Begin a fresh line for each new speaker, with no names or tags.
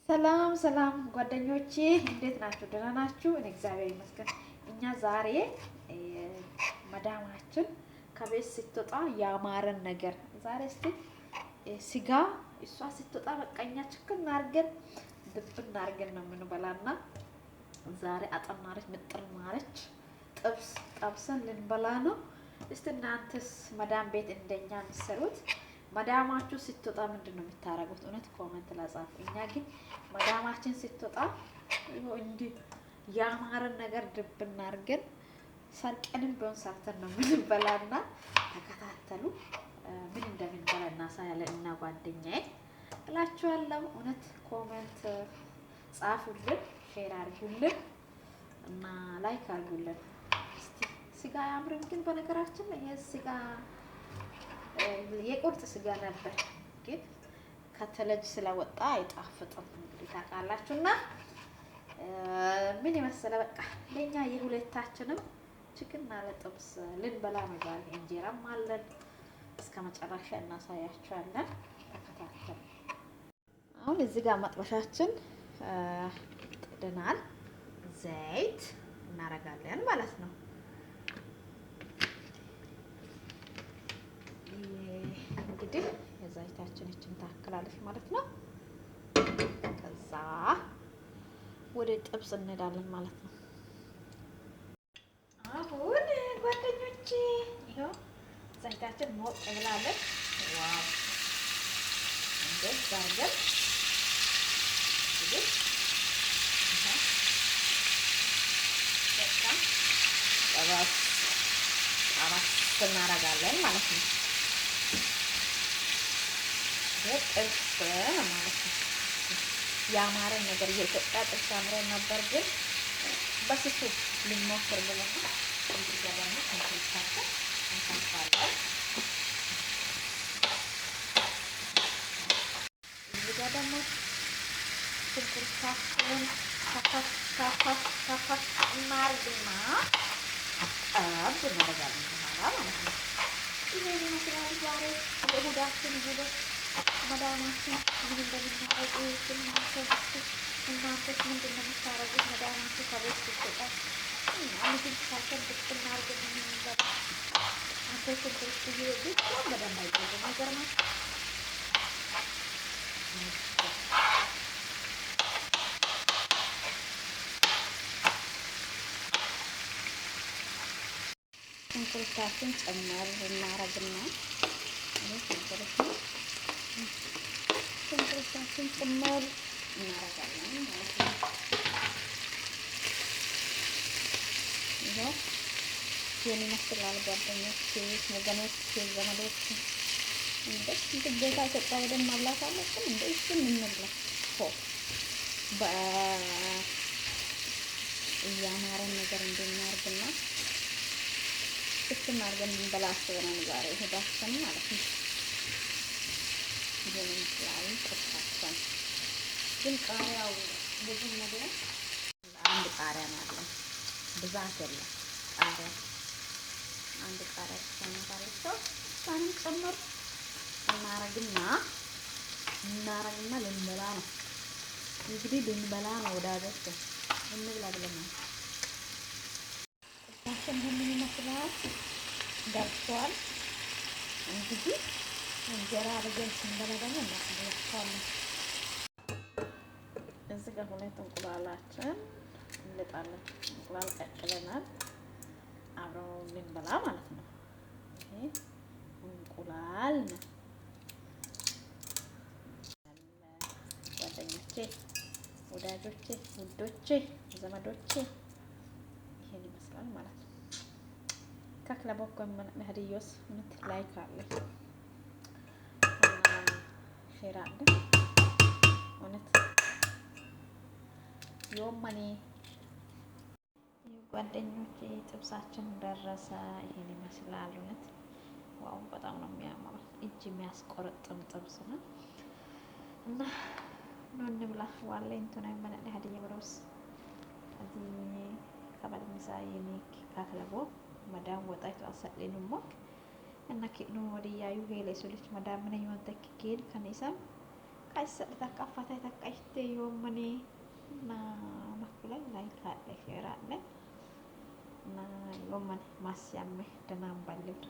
ሰላም ሰላም ጓደኞቼ እንዴት ናችሁ? ደህና ናችሁ? እኔ እግዚአብሔር ይመስገን። እኛ ዛሬ መዳማችን ከቤት ስትወጣ ያማረን ነገር ዛሬ እስቲ ስጋ እሷ ስትወጣ በቃ እኛ ችክን አድርገን ድብን አድርገን ነው የምንበላና ዛሬ አጠናረች ምጥር ማረች ጥብስ ጠብሰን ልንበላ ነው። እስቲ እናንተስ መዳም ቤት እንደኛ የምትሰሩት መዳማችሁ ስትወጣ ምንድን ነው የምታረጉት? እውነት ኮሜንት ላይ ጻፉ። እኛ ግን መዳማችን ስትወጣ እንዲህ ያማረን ነገር ድብና አድርገን ሰርቀንም ቢሆን ሰርተን ነው የምንበላና ተከታተሉ። ምን እንደምንበላ እናሳያለን እና ጓደኛዬ እላችኋለሁ። እውነት ኮሜንት ጻፉልን፣ ሼር አድርጉልን እና ላይክ አድርጉልን። እስቲ ስጋ አያምርም? ግን በነገራችን ላይ ስጋ የቁርጥ ስጋ ነበር፣ ግን ከተለጅ ስለወጣ አይጣፍጥም። እንግዲህ ታውቃላችሁና ምን የመሰለ በቃ ለኛ የሁለታችንም ችክና ለጥብስ ልንበላ ነው ዛሬ። እንጀራም አለን። እስከ መጨረሻ እናሳያችኋለን። ተከታተሉ። አሁን እዚህ ጋር መጥበሻችን ጥደናል። ዘይት እናረጋለን ማለት ነው። እንግዲህ የዛይታችን እችን ታክላለች ማለት ነው። ከዛ ወደ ጥብስ እንሄዳለን ማለት ነው። አሁን ጓደኞቼ ይኸው ዘይታችን ሞቅ ብላለች። ዋው እንደዛ አድርገን እንግዲህ በጣም ጠባስ እናደርጋለን ማለት ነው። ጥብስ ማለት ነው። ያማረን ነገር የኢትዮጵያ ጥብስ አምሮን ነበር፣ ግን በስሱ ልንሞክር ብለን እዚህ ጋር ደግሞ ሽንኩርታችን እንከትፋለን። እዚህ ጋር ደግሞ ሽንኩርታችን ከፈፍ እናርግና ጠብ እናደርጋለን በኋላ ማለት ነው። ይሄን ይመስላል ዛሬ የእሁዳችን ውሎ። መዳማችን ምን እንደምናደርግ እናንተስ ምንድን ነው የምታረጉት? መዳማችሁ ከቤት ስትወጣ ምግብ ሳይሆን ብቅና አድርገን የምንበላ አንተ ሽንኩርት ብቻ በደንብ አይጠቅም ነገር ነው። ሽንኩርታችን ጨመር እናረግና ሽንኩርታችን ጨመር እናረጋለን ማለት ነው። ይኸው የኔ ይመስላል ጓደኞቼ፣ ወገኖቼ፣ ዘመዶቼ እንደዚህ ግዴታ ኢትዮጵያ ወደን ማብላት አለብን። እንደዚህ እንብላ እያማረን ነገር እንድናርግና እስኪ እናርገን እንበላ አስበናል ዛሬ እሁዳችን ማለት ነው። ይሄን ይመስላል ጥብሳችን። ግን ቃሪያው ብዙ ነገር አንድ ቃሪያ ነው ያለው፣ ብዛት የለም። ቃሪያ አንድ ቃሪያ ተሰማራለች። ሳን ጨምር እናረግና ልንበላ ነው እንግዲህ ልንበላ ነው ወዳጆች፣ እንብላ ብለን ነው። ጥብሳችን ምን ይመስላል? ደርሷል። እንግዲህ እንጀራ አድርገን ስንበላ ደግሞ እናሳያችኋለን። እዚህ ጋር ሁለት እንቁላላችን እንልጣለን። እንቁላል ቀቅለናል አብረው ልንበላ ማለት ነው። ይሄ እንቁላል ነው ጓደኞቼ፣ ወዳጆቼ፣ ውዶቼ፣ ዘመዶቼ ይሄን ይመስላል ማለት ነው። ከክለቦኮም ለህዲዮስ ምት ላይክ አለ ሼር አለ እውነት ዮማኔ ጓደኞቼ ጥብሳችን ደረሰ። ይሄን ይመስላል እውነት ዋው በጣም ነው የሚያምረው። እጅ የሚያስቆረጥም ጥብስ ነው እና ነው እንብላ ዋለ እንትና ይመናል ሀዲያ ብሮስ እዚህ ከበልምሳ የኔክ ካክለቦ መዳም ወጣይቱ አሰልኝ ሞክ እና ከኑ ወዲያዩ ሄለ ሱልች መዳም ምን ይወንተክ ከኔሳም isa takkafatay takkaiste yoomani na makulay like haadhe feeraadhe na yoomani maasyaamme danaan balleef